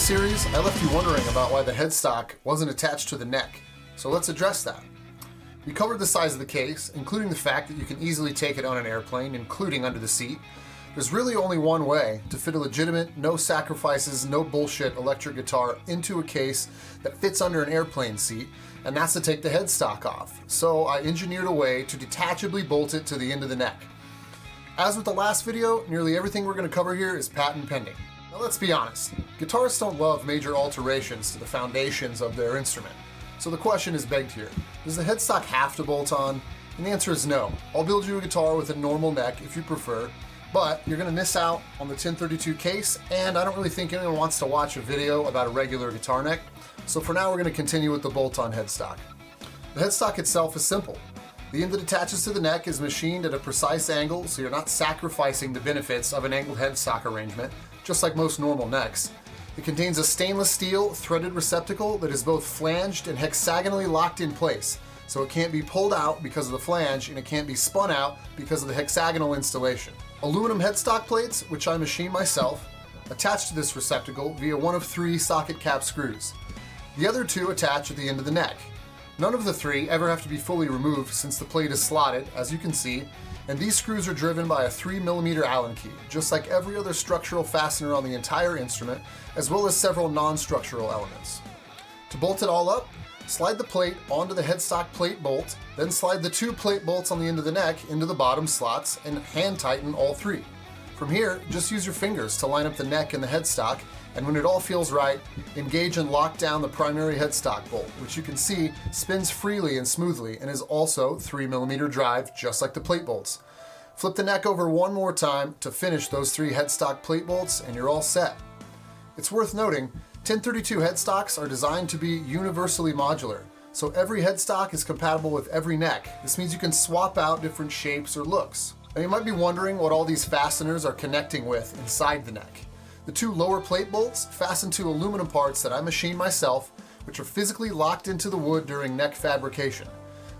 previous series, I left you wondering about why the headstock wasn't attached to the neck, so let's address that. We covered the size of the case, including the fact that you can easily take it on an airplane, including under the seat. There's really only one way to fit a legitimate, no sacrifices, no bullshit electric guitar into a case that fits under an airplane seat, and that's to take the headstock off. So I engineered a way to detachably bolt it to the end of the neck. As with the last video, nearly everything we're going to cover here is patent pending. Now let's be honest, guitarists don't love major alterations to the foundations of their instrument. So the question is begged here, does the headstock have to bolt on? And the answer is no. I'll build you a guitar with a normal neck if you prefer, but you're going to miss out on the TEN32 case, and I don't really think anyone wants to watch a video about a regular guitar neck. So for now we're going to continue with the bolt-on headstock. The headstock itself is simple. The end that attaches to the neck is machined at a precise angle, so you're not sacrificing the benefits of an angled headstock arrangement, just like most normal necks. It contains a stainless steel threaded receptacle that is both flanged and hexagonally locked in place, so it can't be pulled out because of the flange and it can't be spun out because of the hexagonal installation. Aluminum headstock plates, which I machine myself, attach to this receptacle via one of 3 socket cap screws. The other 2 attach at the end of the neck. None of the 3 ever have to be fully removed since the plate is slotted, as you can see, and these screws are driven by a 3mm Allen key, just like every other structural fastener on the entire instrument, as well as several non-structural elements. To bolt it all up, slide the plate onto the headstock plate bolt, then slide the 2 plate bolts on the end of the neck into the bottom slots and hand tighten all 3. From here, just use your fingers to line up the neck and the headstock, and when it all feels right, engage and lock down the primary headstock bolt, which you can see spins freely and smoothly and is also 3mm drive, just like the plate bolts. Flip the neck over one more time to finish those 3 headstock plate bolts and you're all set. It's worth noting, TEN32 headstocks are designed to be universally modular, so every headstock is compatible with every neck. This means you can swap out different shapes or looks. Now you might be wondering what all these fasteners are connecting with inside the neck. The 2 lower plate bolts fasten to aluminum parts that I machined myself, which are physically locked into the wood during neck fabrication.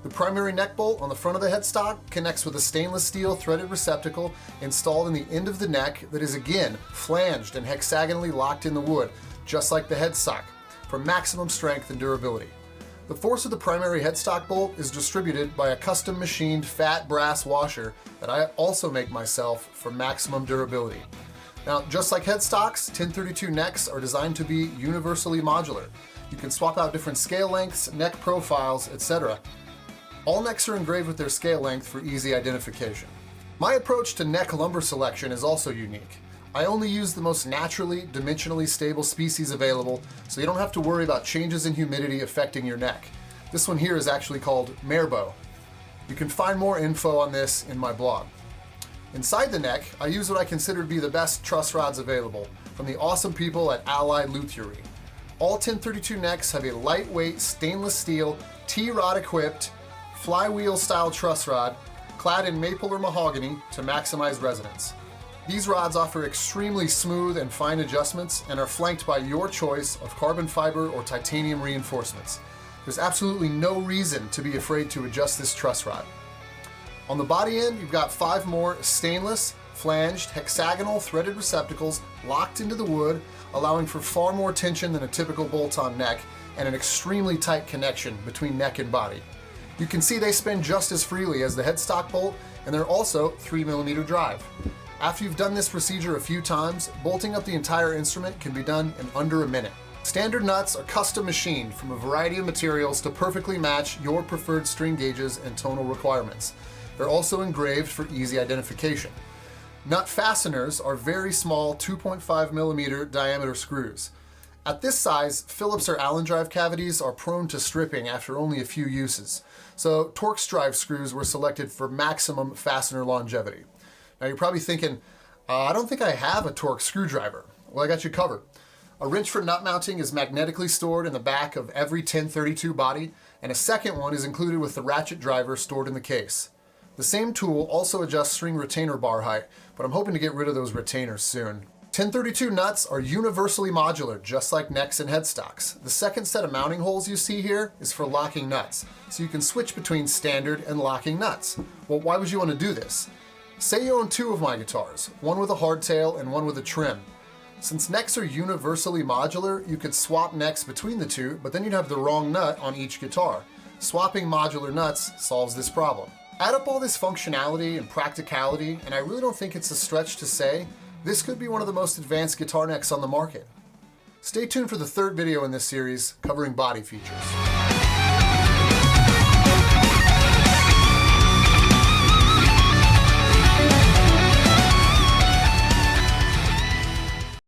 The primary neck bolt on the front of the headstock connects with a stainless steel threaded receptacle installed in the end of the neck that is again flanged and hexagonally locked in the wood, just like the headstock, for maximum strength and durability. The force of the primary headstock bolt is distributed by a custom machined fat brass washer that I also make myself for maximum durability. Now, just like headstocks, TEN32 necks are designed to be universally modular. You can swap out different scale lengths, neck profiles, etc. All necks are engraved with their scale length for easy identification. My approach to neck lumber selection is also unique. I only use the most naturally, dimensionally stable species available, so you don't have to worry about changes in humidity affecting your neck. This one here is actually called Marebow. You can find more info on this in my blog. Inside the neck, I use what I consider to be the best truss rods available from the awesome people at Allied Luthiery. All TEN32 necks have a lightweight stainless steel T-rod equipped flywheel style truss rod clad in maple or mahogany to maximize resonance. These rods offer extremely smooth and fine adjustments and are flanked by your choice of carbon fiber or titanium reinforcements. There's absolutely no reason to be afraid to adjust this truss rod. On the body end, you've got 5 more stainless, flanged, hexagonal threaded receptacles locked into the wood, allowing for far more tension than a typical bolt-on neck and an extremely tight connection between neck and body. You can see they spin just as freely as the headstock bolt, and they're also 3mm drive. After you've done this procedure a few times, bolting up the entire instrument can be done in under a minute. Standard nuts are custom machined from a variety of materials to perfectly match your preferred string gauges and tonal requirements. They're also engraved for easy identification. Nut fasteners are very small 2.5mm diameter screws. At this size, Phillips or Allen drive cavities are prone to stripping after only a few uses, so Torx drive screws were selected for maximum fastener longevity. Now you're probably thinking, I don't think I have a Torx screwdriver. Well, I got you covered. A wrench for nut mounting is magnetically stored in the back of every TEN32 body, and a second one is included with the ratchet driver stored in the case. The same tool also adjusts string retainer bar height, but I'm hoping to get rid of those retainers soon. TEN32 nuts are universally modular, just like necks and headstocks. The second set of mounting holes you see here is for locking nuts, so you can switch between standard and locking nuts. Well, why would you want to do this? Say you own 2 of my guitars, one with a hardtail and one with a trim. Since necks are universally modular, you could swap necks between the two, but then you'd have the wrong nut on each guitar. Swapping modular nuts solves this problem. Add up all this functionality and practicality, and I really don't think it's a stretch to say this could be one of the most advanced guitar necks on the market. Stay tuned for the third video in this series covering body features.